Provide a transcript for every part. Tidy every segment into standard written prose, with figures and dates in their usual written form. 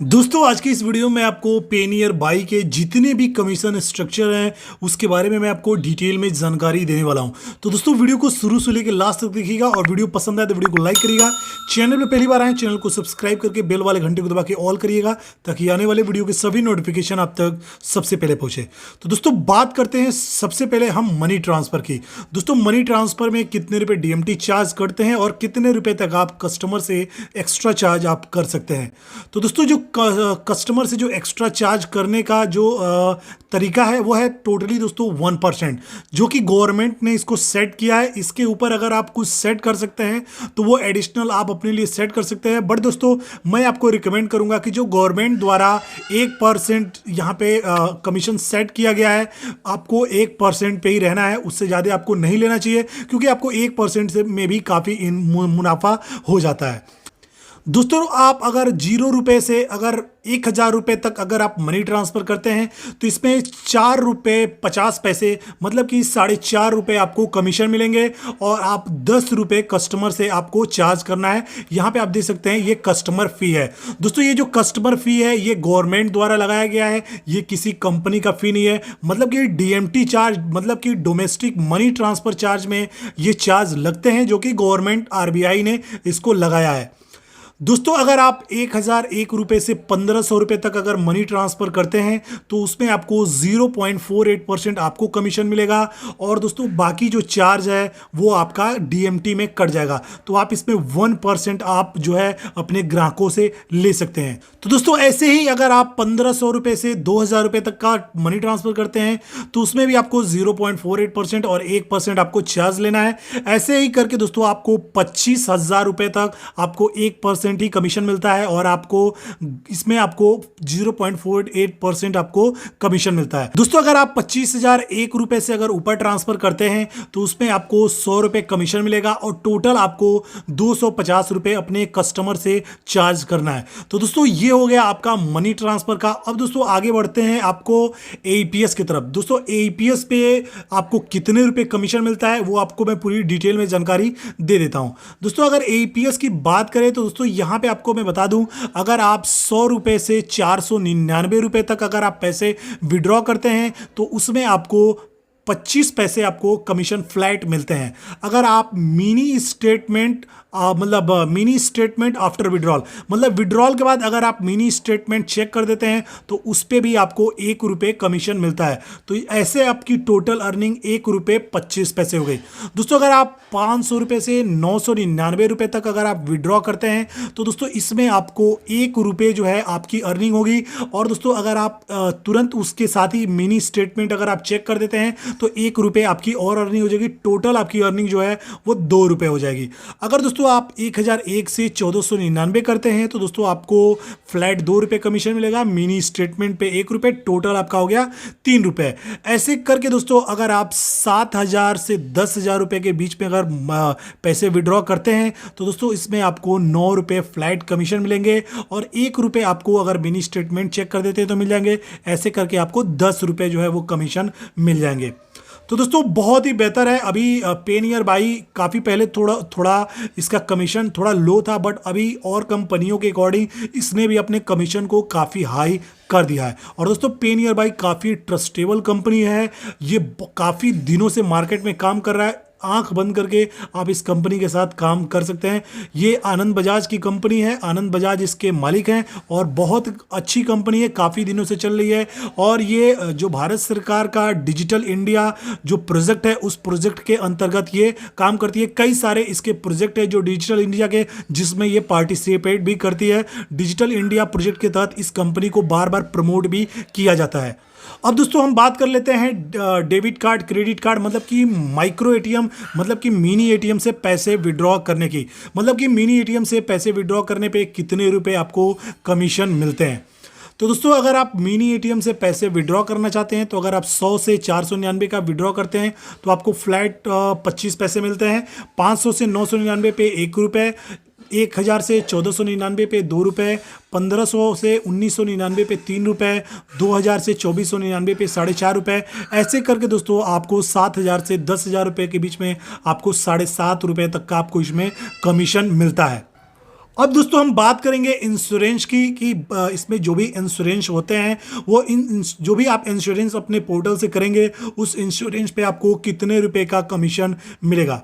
दोस्तों आज की इस वीडियो में आपको पेनियर बाई के जितने भी कमीशन स्ट्रक्चर हैं उसके बारे में मैं आपको डिटेल में जानकारी देने वाला हूं। तो दोस्तों वीडियो को शुरू से लेकर लास्ट तक देखिएगा और वीडियो पसंद आए तो वीडियो को लाइक करिएगा। चैनल पे पहली बार आए चैनल को सब्सक्राइब करके बेल वाले घंटे को दबा के ऑल करिएगा ताकि आने वाले वीडियो के सभी नोटिफिकेशन आप तक सबसे पहले पहुंचे। तो दोस्तों बात करते हैं सबसे पहले हम मनी ट्रांसफर की। दोस्तों मनी ट्रांसफर में कितने रुपए डीएमटी चार्ज करते हैं और कितने रुपए तक आप कस्टमर से एक्स्ट्रा चार्ज आप कर सकते हैं। तो दोस्तों जो कस्टमर से जो एक्स्ट्रा चार्ज करने का जो तरीका है वो है टोटली दोस्तों 1%, जो कि गवर्नमेंट ने इसको सेट किया है। इसके ऊपर अगर आप कुछ सेट कर सकते हैं तो वो एडिशनल आप अपने लिए सेट कर सकते हैं। बट दोस्तों मैं आपको रिकमेंड करूंगा कि जो गवर्नमेंट द्वारा 1% यहाँ पे कमीशन सेट किया गया है, आपको 1% पे ही रहना है, उससे ज़्यादा आपको नहीं लेना चाहिए क्योंकि आपको 1% से में भी काफ़ी मुनाफा हो जाता है। दोस्तों आप अगर 0 रुपये से अगर 1000 रुपये तक अगर आप मनी ट्रांसफ़र करते हैं तो इसमें 4 रुपये 50 पैसे मतलब कि 4.5 रुपये आपको कमीशन मिलेंगे और आप 10 रुपये कस्टमर से आपको चार्ज करना है। यहाँ पे आप देख सकते हैं ये कस्टमर फ़ी है। दोस्तों ये जो कस्टमर फ़ी है ये गवर्नमेंट द्वारा लगाया गया है, ये किसी कंपनी का फ़ी नहीं है। मतलब कि डीएमटी चार्ज मतलब कि डोमेस्टिक मनी ट्रांसफ़र चार्ज में ये चार्ज लगते हैं जो कि गवर्नमेंट आरबीआई ने इसको लगाया है। दोस्तों अगर आप 1001 रुपये से 1500 रुपये तक अगर मनी ट्रांसफ़र करते हैं तो उसमें आपको 0.48% आपको कमीशन मिलेगा और दोस्तों बाकी जो चार्ज है वो आपका डीएमटी में कट जाएगा। तो आप इसमें 1% आप जो है अपने ग्राहकों से ले सकते हैं। तो दोस्तों ऐसे ही अगर आप 1500 रुपये से 2000 रुपये तक का मनी ट्रांसफ़र करते हैं तो उसमें भी आपको 0.48% और 1% आपको चार्ज लेना है। ऐसे ही करके दोस्तों आपको 25,000 रुपये तक आपको 1% ही कमीशन मिलता है और आपको इसमें आपको 0.48% आपको कमीशन मिलता है। दोस्तों अगर आप 25,001 रुपए से अगर ऊपर ट्रांसफर करते हैं तो उसमें आपको 100 रुपए कमीशन मिलेगा और टोटल आपको 250 रुपए अपने कस्टमर से चार्ज करना है। तो दोस्तों ये हो गया आपका मनी ट्रांसफर का। अब दोस्तों आगे बढ़ते हैं आपको एईपीएस की तरफ। दोस्तों एईपीएस पे आपको कितने रुपए कमीशन मिलता है वो आपको मैं पूरी डिटेल में जानकारी दे देता हूं। दोस्तों अगर एईपीएस की बात करें तो दोस्तों यहाँ पे आपको मैं बता दूं, अगर आप 100 रुपए से 499 रुपए तक अगर आप पैसे विड्रॉ करते हैं तो उसमें आपको 25 पैसे आपको कमीशन फ्लैट मिलते हैं। अगर आप मिनी स्टेटमेंट मतलब मिनी स्टेटमेंट आफ्टर विड्रॉल मतलब विड्रॉल के बाद अगर आप मिनी स्टेटमेंट चेक कर देते हैं तो उस पर भी आपको 1 रुपये कमीशन मिलता है। तो ऐसे आपकी टोटल अर्निंग 1 रुपये 25 पैसे हो गई। दोस्तों अगर आप 500 रुपये से 999 रुपये तक अगर आप विड्रॉ करते हैं तो दोस्तों इसमें आपको 1 रुपये जो है आपकी अर्निंग होगी। और दोस्तों अगर आप तुरंत उसके साथ ही मिनी स्टेटमेंट अगर आप चेक कर देते हैं तो 1 रुपये आपकी और अर्निंग हो जाएगी। टोटल आपकी अर्निंग जो है वो 2 रुपये हो जाएगी। अगर दोस्तों आप 1001 से 1499 करते हैं तो दोस्तों आपको फ्लैट 2 रुपये कमीशन मिलेगा, मिनी स्टेटमेंट पे 1 रुपये, टोटल आपका हो गया 3 रुपये। ऐसे करके दोस्तों अगर आप 7,000 से 10,000 रुपये के बीच में अगर पैसे विड्रॉ करते हैं तो दोस्तों इसमें आपको 9 रुपये फ्लैट कमीशन मिलेंगे और 1 रुपये आपको अगर मिनी स्टेटमेंट चेक कर देते हैं तो मिल जाएंगे। ऐसे करके आपको 10 रुपये जो है वो कमीशन मिल जाएंगे। तो दोस्तों बहुत ही बेहतर है। अभी पेनियर बाई काफ़ी पहले थोड़ा इसका कमीशन थोड़ा लो था, बट अभी और कंपनियों के अकॉर्डिंग इसने भी अपने कमीशन को काफ़ी हाई कर दिया है। और दोस्तों पेनियर बाई काफ़ी ट्रस्टेबल कंपनी है, ये काफ़ी दिनों से मार्केट में काम कर रहा है। आंख बंद करके आप इस कंपनी के साथ काम कर सकते हैं। ये आनंद बजाज की कंपनी है, आनंद बजाज इसके मालिक हैं और बहुत अच्छी कंपनी है, काफ़ी दिनों से चल रही है। और ये जो भारत सरकार का डिजिटल इंडिया जो प्रोजेक्ट है उस प्रोजेक्ट के अंतर्गत ये काम करती है। कई सारे इसके प्रोजेक्ट है जो डिजिटल इंडिया के जिसमें ये पार्टिसिपेट भी करती है। डिजिटल इंडिया प्रोजेक्ट के तहत इस कंपनी को बार बार प्रमोट भी किया जाता है। अब दोस्तों हम बात कर लेते हैं डेबिट कार्ड क्रेडिट कार्ड मतलब कि माइक्रो एटीएम मतलब कि मिनी एटीएम से पैसे विड्रॉ करने की। मतलब कि मिनी एटीएम से पैसे विड्रॉ करने पे कितने रुपए आपको कमीशन मिलते हैं। तो दोस्तों अगर आप मिनी एटीएम से पैसे विड्रॉ करना चाहते हैं तो अगर आप 100 से 499 का विड्रॉ करते हैं तो आपको फ्लैट 25 पैसे मिलते हैं। 500 से 999 पे 1 रुपये, 1000 से 1499 पे 2 रुपये, 1500 से 1999 पे 3 रुपये, 2000 से 2499 पे 4.5 रुपये। ऐसे करके दोस्तों आपको 7,000 से 10,000 रुपये के बीच में आपको 7.5 रुपये तक का आपको इसमें कमीशन मिलता है। अब दोस्तों हम बात करेंगे इंश्योरेंस की कि इसमें जो भी इंश्योरेंस होते हैं वो जो भी आप इंश्योरेंस अपने पोर्टल से करेंगे उस इंश्योरेंस पे आपको कितने रुपए का कमीशन मिलेगा।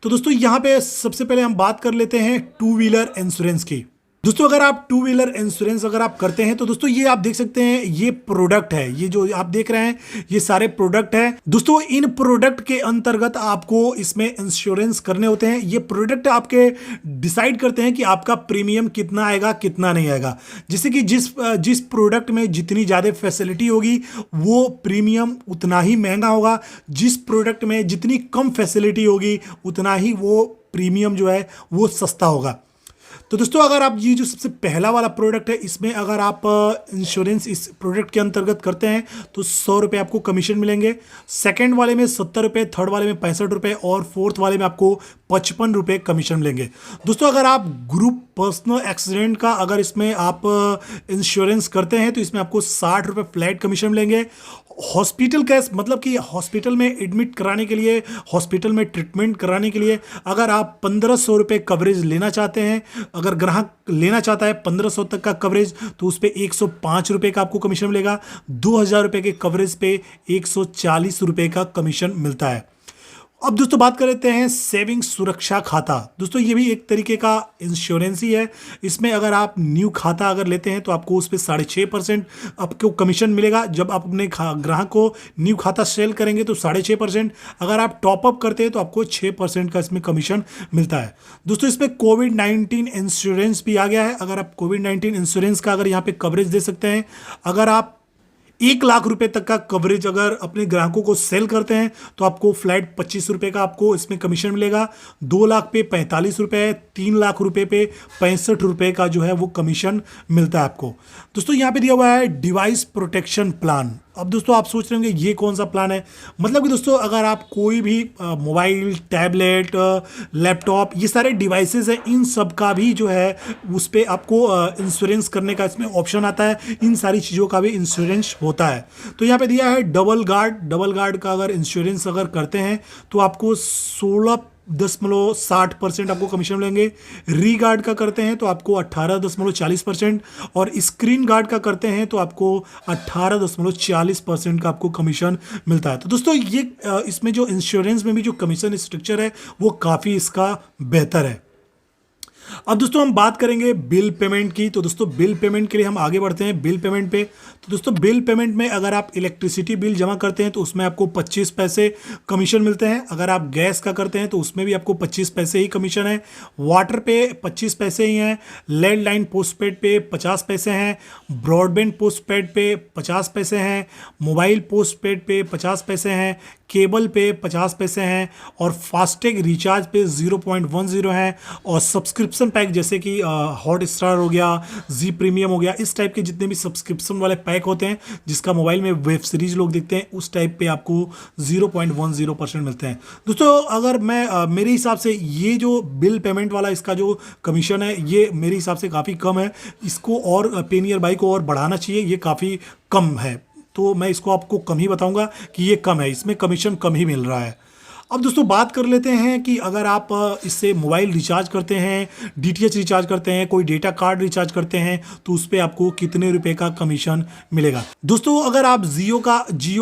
तो दोस्तों यहाँ पे सबसे पहले हम बात कर लेते हैं टू व्हीलर इंश्योरेंस की। दोस्तों अगर आप टू व्हीलर इंश्योरेंस अगर आप करते हैं तो दोस्तों ये आप देख सकते हैं ये प्रोडक्ट है, ये जो आप देख रहे हैं ये सारे प्रोडक्ट हैं। दोस्तों इन प्रोडक्ट के अंतर्गत आपको इसमें इंश्योरेंस करने होते हैं। ये प्रोडक्ट आपके डिसाइड करते हैं कि आपका प्रीमियम कितना आएगा कितना नहीं आएगा। जैसे कि जिस प्रोडक्ट में जितनी ज़्यादा फैसिलिटी होगी वो प्रीमियम उतना ही महंगा होगा, जिस प्रोडक्ट में जितनी कम फैसिलिटी होगी उतना ही वो प्रीमियम जो है वो सस्ता होगा। तो दोस्तों अगर आप ये जो सबसे पहला वाला प्रोडक्ट है इसमें अगर आप इंश्योरेंस इस प्रोडक्ट के अंतर्गत करते हैं तो 100 रुपये आपको कमीशन मिलेंगे। सेकंड वाले में 70 रुपये, थर्ड वाले में 65 रुपये और फोर्थ वाले में आपको 55 रुपये कमीशन मिलेंगे। दोस्तों अगर आप ग्रुप पर्सनल एक्सीडेंट का अगर इसमें आप इंश्योरेंस करते हैं तो इसमें आपको 60 रुपये फ्लैट कमीशन मिलेंगे। हॉस्पिटल केस मतलब कि हॉस्पिटल में एडमिट कराने के लिए, हॉस्पिटल में ट्रीटमेंट कराने के लिए अगर आप 1500 रुपये कवरेज लेना चाहते हैं, अगर ग्राहक लेना चाहता है 1500 तक का कवरेज तो उस पर 105 रुपये का आपको कमीशन मिलेगा। 2000 रुपये के कवरेज पे 140 रुपये का कमीशन मिलता है। अब दोस्तों बात कर लेते हैं सेविंग सुरक्षा खाता। दोस्तों ये भी एक तरीके का इंश्योरेंस ही है। इसमें अगर आप न्यू खाता अगर लेते हैं तो आपको उस पर 6.5% आपको कमीशन मिलेगा। जब आप अपने ग्राहक को न्यू खाता सेल करेंगे तो 6.5%, अगर आप टॉपअप करते हैं तो आपको 6% का इसमें कमीशन मिलता है। दोस्तों इसमें कोविड-19 इंश्योरेंस भी आ गया है। अगर आप कोविड-19 इंश्योरेंस का अगर यहाँ पे कवरेज दे सकते हैं, अगर आप 1 लाख रुपए तक का कवरेज अगर अपने ग्राहकों को सेल करते हैं तो आपको फ्लैट 25 रुपये का आपको इसमें कमीशन मिलेगा। 2 लाख पे 45 रुपये, 3 लाख रुपए पे 65 रुपये का जो है वो कमीशन मिलता है आपको। दोस्तों यहाँ पे दिया हुआ है डिवाइस प्रोटेक्शन प्लान। अब दोस्तों आप सोच रहे होंगे ये कौन सा प्लान है। मतलब कि दोस्तों अगर आप कोई भी मोबाइल, टैबलेट, लैपटॉप, ये सारे डिवाइसेस हैं, इन सब का भी जो है उस पर आपको इंश्योरेंस करने का इसमें ऑप्शन आता है। इन सारी चीज़ों का भी इंश्योरेंस होता है। तो यहाँ पे दिया है डबल गार्ड का अगर इंश्योरेंस अगर करते हैं तो आपको 16.60% आपको कमीशन मिलेंगे। री गार्ड का करते हैं तो आपको 18.40% और स्क्रीन गार्ड का करते हैं तो आपको 18.40% का आपको कमीशन मिलता है। तो दोस्तों ये इसमें जो इंश्योरेंस में भी जो कमीशन स्ट्रक्चर है वो काफ़ी इसका बेहतर है। अब दोस्तों हम बात करेंगे बिल पेमेंट की। तो दोस्तों बिल पेमेंट के लिए हम आगे बढ़ते हैं बिल पेमेंट पे। तो दोस्तों बिल पेमेंट में अगर आप इलेक्ट्रिसिटी बिल जमा करते हैं तो उसमें आपको 25 पैसे कमीशन मिलते हैं। अगर आप गैस का करते हैं तो उसमें भी आपको 25 पैसे ही कमीशन है। वाटर पे 25 पैसे ही हैं। लैंडलाइन पोस्टपेड पे 50 पैसे हैं। ब्रॉडबैंड पोस्टपेड पे 50 पैसे हैं। मोबाइल पोस्टपेड पे 50 पैसे हैं। केबल पे 50 पैसे हैं और फास्टैग रिचार्ज पे 0.10 है। और सब्सक्रिप्शन पैक जैसे कि हॉट स्टार हो गया, जी प्रीमियम हो गया, इस टाइप के जितने भी सब्सक्रिप्शन वाले पैक होते हैं जिसका मोबाइल में वेब सीरीज लोग देखते हैं, उस टाइप पे आपको 0.10% मिलते हैं। दोस्तों अगर मैं मेरे हिसाब से ये जो बिल पेमेंट वाला इसका जो कमीशन है ये मेरे हिसाब से काफ़ी कम है। इसको और पेनियर बाई को और बढ़ाना चाहिए, ये काफ़ी कम है। तो मैं इसको आपको कम ही बताऊंगा कि ये कम है, इसमें कमीशन कम ही मिल रहा है। अब दोस्तों बात कर लेते हैं कि अगर आप इससे मोबाइल रिचार्ज करते हैं, डीटीएच रिचार्ज करते हैं, कोई डेटा कार्ड रिचार्ज करते हैं तो उस पर आपको कितने रुपए का कमीशन मिलेगा। दोस्तों अगर आप जियो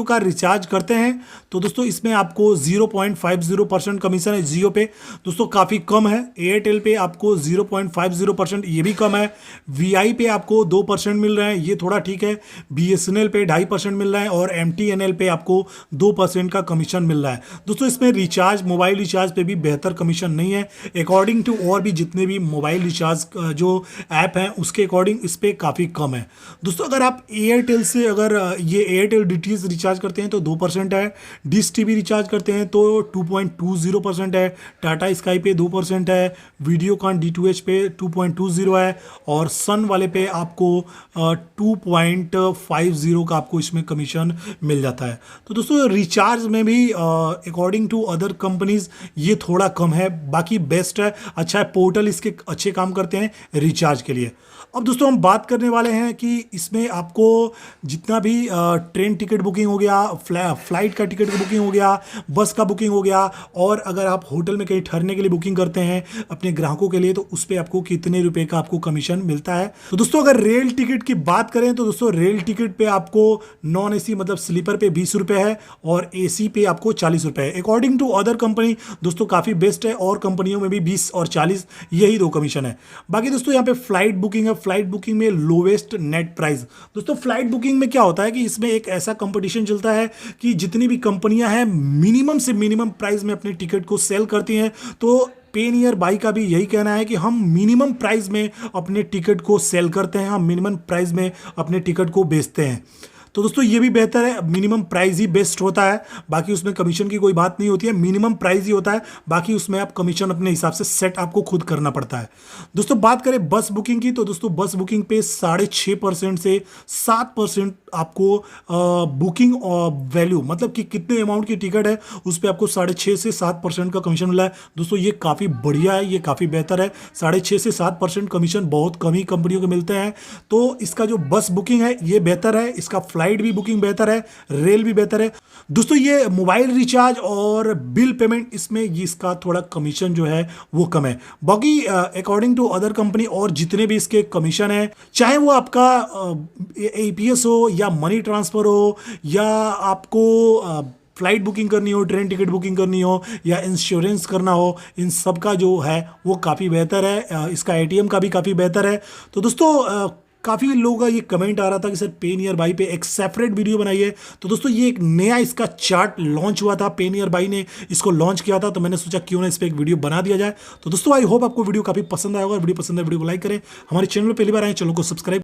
का रिचार्ज करते हैं तो दोस्तों इसमें आपको 0.50% कमीशन है जियो पे। दोस्तों काफ़ी कम है। एयरटेल पे आपको 0.50%, ये भी कम है। वीआई पे आपको 2% मिल रहे हैं, ये थोड़ा ठीक है। बीएसएनएल पे 2.5% मिल रहा है और एमटीएनएल पे आपको 2% का कमीशन मिल रहा है। दोस्तों इसमें रिचार्ज, मोबाइल रिचार्ज पे भी बेहतर कमीशन नहीं है अकॉर्डिंग टू और भी जितने भी मोबाइल रिचार्ज जो ऐप हैं उसके अकॉर्डिंग इस पे काफ़ी कम है। दोस्तों अगर आप एयरटेल से अगर ये एयरटेल डीटीएच रिचार्ज करते हैं तो 2% है। डिश टीवी रिचार्ज करते हैं तो 2.20% है। टाटा स्काई पे 2% है। वीडियोकॉन D2H पे 2.20 है और सन वाले पे आपको 2.50 का आपको इसमें कमीशन मिल जाता है। तो दोस्तों रिचार्ज में भी अकॉर्डिंग टू अदर कंपनीज ये थोड़ा कम है, बाकी बेस्ट है, अच्छा है, पोर्टल इसके अच्छे काम करते हैं रिचार्ज के लिए। अब दोस्तों हम बात करने वाले हैं कि इसमें आपको जितना भी ट्रेन टिकट बुकिंग हो गया, फ्लाइट का टिकट की बुकिंग हो गया, बस का बुकिंग हो गया, और अगर आप होटल में कहीं ठहरने के लिए बुकिंग करते हैं अपने ग्राहकों के लिए तो उस पर आपको कितने रुपए का आपको कमीशन मिलता है। तो दोस्तों अगर रेल टिकट की बात करें तो दोस्तों रेल टिकट पे आपको नॉन एसी मतलब स्लीपर पे 20 रुपए है और एसी पे आपको 40 रुपए है। अकॉर्डिंग टू अदर कंपनी दोस्तों काफी बेस्ट है, और कंपनियों में भी 20 और 40 यही दो कमीशन है। बाकी दोस्तों यहाँ पे फ्लाइट बुकिंग है, फ्लाइट बुकिंग में लोवेस्ट नेट प्राइस। दोस्तों फ्लाइट बुकिंग में क्या होता है कि इसमें एक ऐसा कंपटीशन चलता है कि जितनी भी कंपनियां हैं मिनिमम से मिनिमम प्राइस में अपने टिकट को सेल करती हैं। तो पेनियर बाई का भी यही कहना है कि हम मिनिमम प्राइस में अपने टिकट को सेल करते हैं, हम मिनिमम प्राइस में अपने टिकट को बेचते हैं। तो दोस्तों ये भी बेहतर है, मिनिमम प्राइस ही बेस्ट होता है, बाकी उसमें कमीशन की कोई बात नहीं होती है, मिनिमम प्राइस ही होता है, बाकी उसमें आप कमीशन अपने हिसाब से सेट आपको खुद करना पड़ता है। दोस्तों बात करें बस बुकिंग की तो दोस्तों बस बुकिंग पे 6.5% से 7% आपको बुकिंग वैल्यू मतलब कि कितने अमाउंट की टिकट है उस पर आपको 6.5 से 7% का कमीशन मिला है। दोस्तों ये काफ़ी बढ़िया है, ये काफ़ी बेहतर है। 6.5 से 7% कमीशन बहुत कम ही कंपनियों के मिलते हैं। तो इसका जो बस बुकिंग है ये बेहतर है, इसका फ्लाइट भी बुकिंग बेहतर है, रेल भी बेहतर है। दोस्तों ये मोबाइल रिचार्ज और बिल पेमेंट इसमें इसका थोड़ा कमीशन जो है वो कम है। बाकी अकॉर्डिंग टू अदर कंपनी और जितने भी इसके कमीशन है, चाहे वो आपका एपीएस हो या मनी ट्रांसफर हो या आपको फ्लाइट बुकिंग करनी हो, ट्रेन टिकट बुकिंग करनी हो या इंश्योरेंस करना हो, इन सब का जो है वो काफ़ी बेहतर है। इसका एटीएम का भी काफ़ी बेहतर है। तो दोस्तों काफ़ी लोगों का ये कमेंट आ रहा था कि सर पेनियर बाई पे एक सेपरेट वीडियो बनाइए। तो दोस्तों ये एक नया इसका चार्ट लॉन्च हुआ था, पेनियर बाई ने इसको लॉन्च किया था, तो मैंने सोचा क्यों ना इस पर एक वीडियो बना दिया जाए। तो दोस्तों आई होप आपको वीडियो काफ़ी पसंद आया होगा। वीडियो पसंद है वीडियो को लाइक करें, हमारे चैनल पर पहली बार आए चैनल को सब्सक्राइब